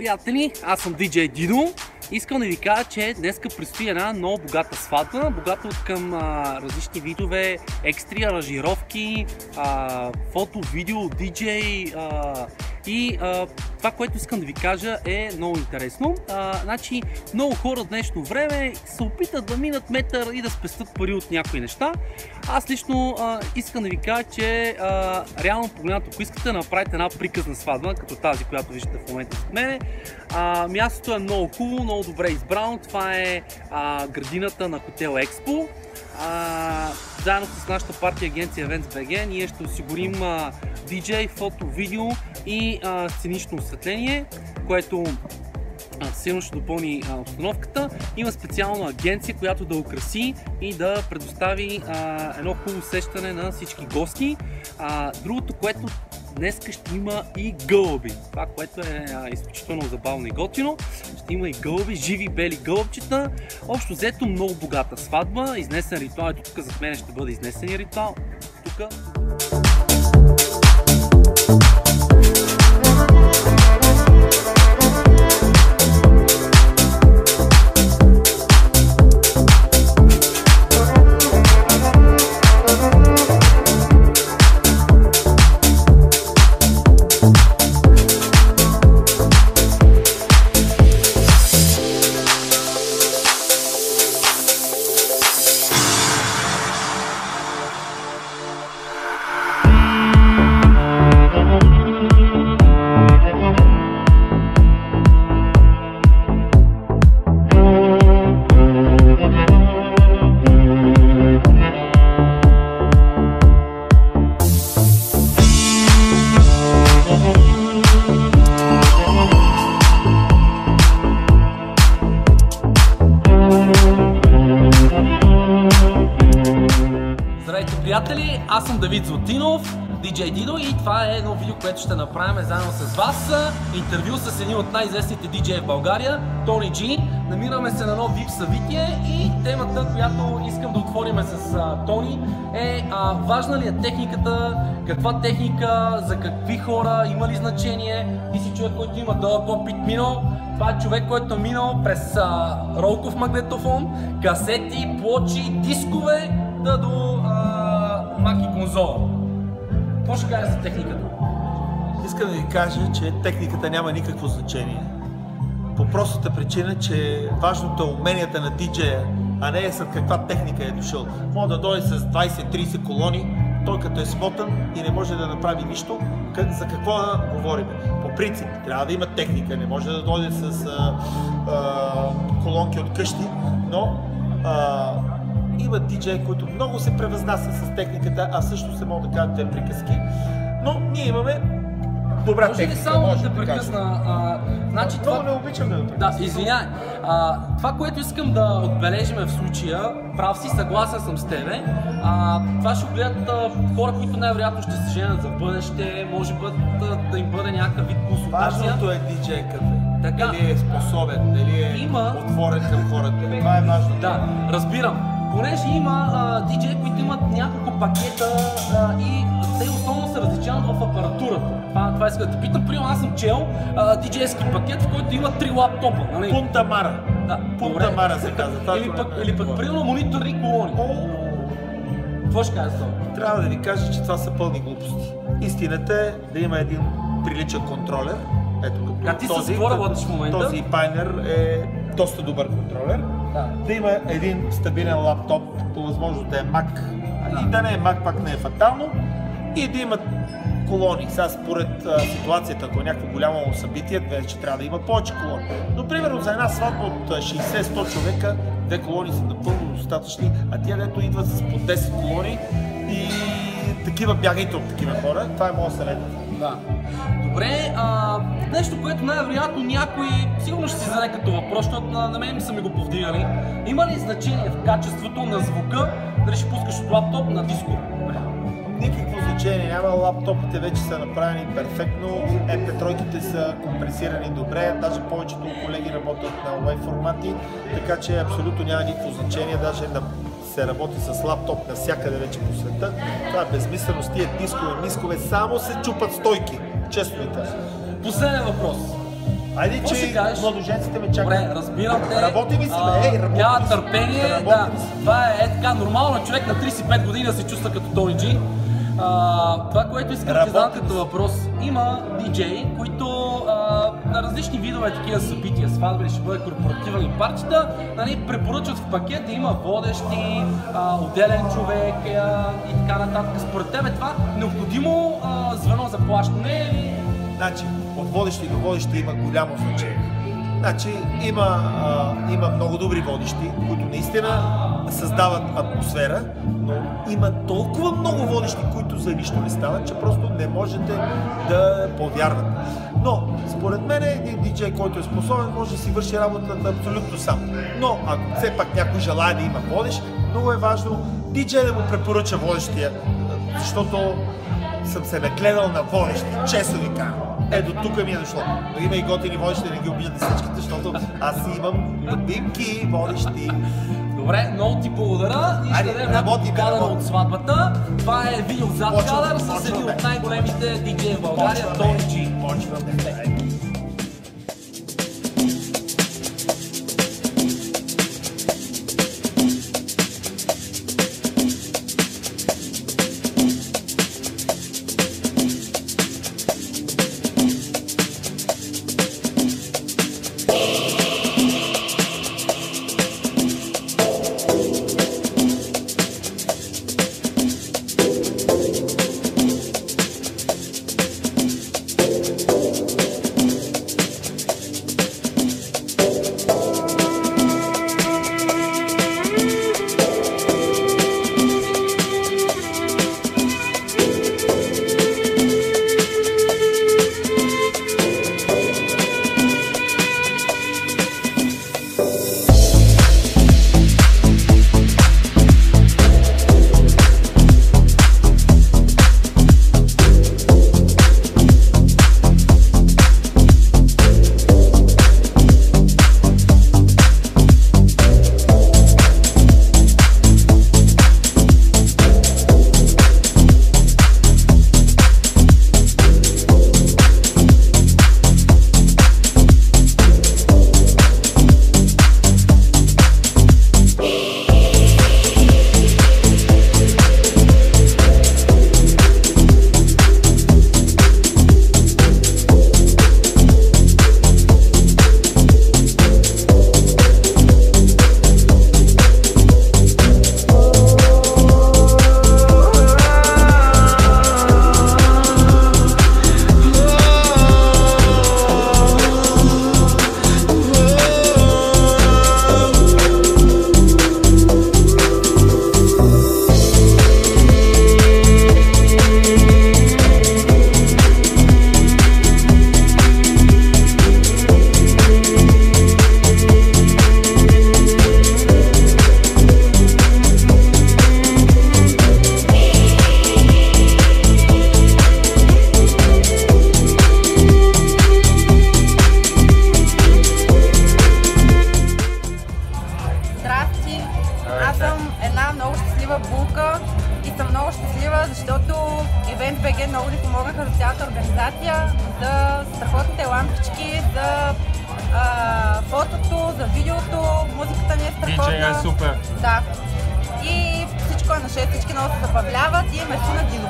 приятели, аз съм DJ Дидо. Искам да ви кажа, че днеска предстои една много богата сватба, богата от към различни видове, екстри, аранжировки, фото, видео, диджей и това, което искам да ви кажа е много интересно. Значи, много хора в днешно време се опитат да минат метър и да спестят пари от някои неща. Аз лично искам да ви кажа, че реално погледнато, ако искате да направите една приказна сватба, като тази, която виждате в момента с мене, мястото е много хубаво, много добре избрано. Това е градината на хотел Експо. Заедно с нашата партия агенция Events.bg ние ще осигурим диджей, фото, видео и сценично осветление, което силно ще допълни обстановката. Има специална агенция, която да украси и да предостави едно хубаво усещане на всички гости. Другото, което днес ще има и гълъби. Това, което е изключително забавно и готино. Ще има и гълъби, живи бели гълъбчета. Общо взето много богата сватба. Изнесен ритуал. Ето тук зад мен ще бъде изнесен ритуал. Тук. Здравейте, приятели! Аз съм Давид Златинов, DJ Дидо, и това е едно видео, което ще направим заедно с вас. Интервю с един от най-известните диджеи в България, Тони Джи. Намираме се на едно VIP събитие и темата, която искам да отворим с Тони е важна ли е техниката, каква техника, за какви хора, има ли значение. Ти си човек, който има дълъг опит минал. Това е човек, който е минал през ролков магнитофон, касети, плочи, дискове, до Мак и конзола. Какво ще кажеш за техниката? Искам да ви кажа, че техниката няма никакво значение. По простата причина, че важното е уменията на диджея, а не е след каква техника е дошъл. Може да дойде с 20-30 колони, той като е смотан и не може да направи нищо, за какво да говорим. По принцип, трябва да има техника, не може да дойде с колонки от къщи, но има диджеи, които много се превъзнасят с техниката, а също се могат да кажат две приказки. Но ние имаме добра техника. Може ли само да прекъсна? Значи много не обичам да прекъсна. Да, извиняй. Това, което искам да отбележим в случая, прав си, съгласен съм с тебе. Това ще гледат хора, които най-вероятно ще се женят за бъдеще, може да им бъде някакъв вид консултация. Важното е диджейката. Така. Дали е способен, дали е отворен към хората. Това е важно. Да, разбирам. Понеже има диджеи, които имат няколко пакета и те основно се различават в апаратурата. Това иска да те питам. Примерно аз съм чел диджейски пакет, в който има 3 лаптопа. Нали? Пунта Мара. Да, Пунта Мара се казва. Или пък примерно мониторни колони. Какво ще кажа за това? Трябва да ви кажа, че това са пълни глупости. Истината е да има един приличен контролер. Ето като ти с какво работиш в момента? Този Pioneer е доста добър контролер. Да има един стабилен лаптоп, по възможност да е Mac, и да не е Mac, пак не е фатално, и да имат колони. Сега според ситуацията, ако е някакво голямо събитие, вече трябва да има повече колони. Но примерно за една сватба от 60-100 човека, 2 колони са напълно достатъчни, а тия дето идват с по 10 колони и такива, бягайте от такива хора. Това е моят съвет. Да. Добре, нещо, което най-вероятно някой сигурно ще си зададе като въпрос, защото на мен са ми го повдигали. Има ли значение в качеството на звука, дали ще пускаш от лаптоп на диско? Никакво значение няма, лаптопите вече са направени перфектно, MP3-ките са компресирани добре, даже повечето колеги работят на WAV формати, така че абсолютно няма никакво значение, даже да се работи с лаптоп навсякъде вече по света. Това е безмислено, с тия дискове, мискове, само се чупат стойки, честно ви казвам. Последен въпрос. Айде, Какво ще че кажеш? младоженците ме чакат. Добре, разбирам те. Работим си, работим Няма си. търпение, да. Работим си. Това е така нормално човек на 35 години да се чувства като Тони Джи. Това, което искам да ти задам като въпрос, има диджеи, които на различни видове такива събития, сватби, ще бъде корпоративни партията, нали, препоръчват в пакет да има водещи, отделен човек и така нататък. Според тебе това необходимо звено за плащане или? Значи, от водещи до водещи има голямо значение. Значи, има много добри водещи, които наистина създават атмосфера, но има толкова много водещи, които за нищо не стават, че просто не можете да повярвате. Но, според мен, един диджей, който е способен, може да си върши работата абсолютно сам. Но, ако все пак някой желая да има водещ, много е важно диджей да му препоръча водещия, защото съм се накледал на водещи, честно ви кажа. До тук ми е дошло. Но има и готини водещи, да не ги обидят всичките, защото аз имам любимки водещи. Добре, много ти благодаря. Ние ще дадем някакво кадър от сватбата. Това е видео зад кадър с един от най-големите диджеи в България, Тони Джи. БГ много ни помогнаха за цялата организация, за страхотните лампички, за фотото, за видеото, музиката ни е страхотна. DJ е супер. Да. И всичко е на 6, всички много се забавляват и мерси на Дино.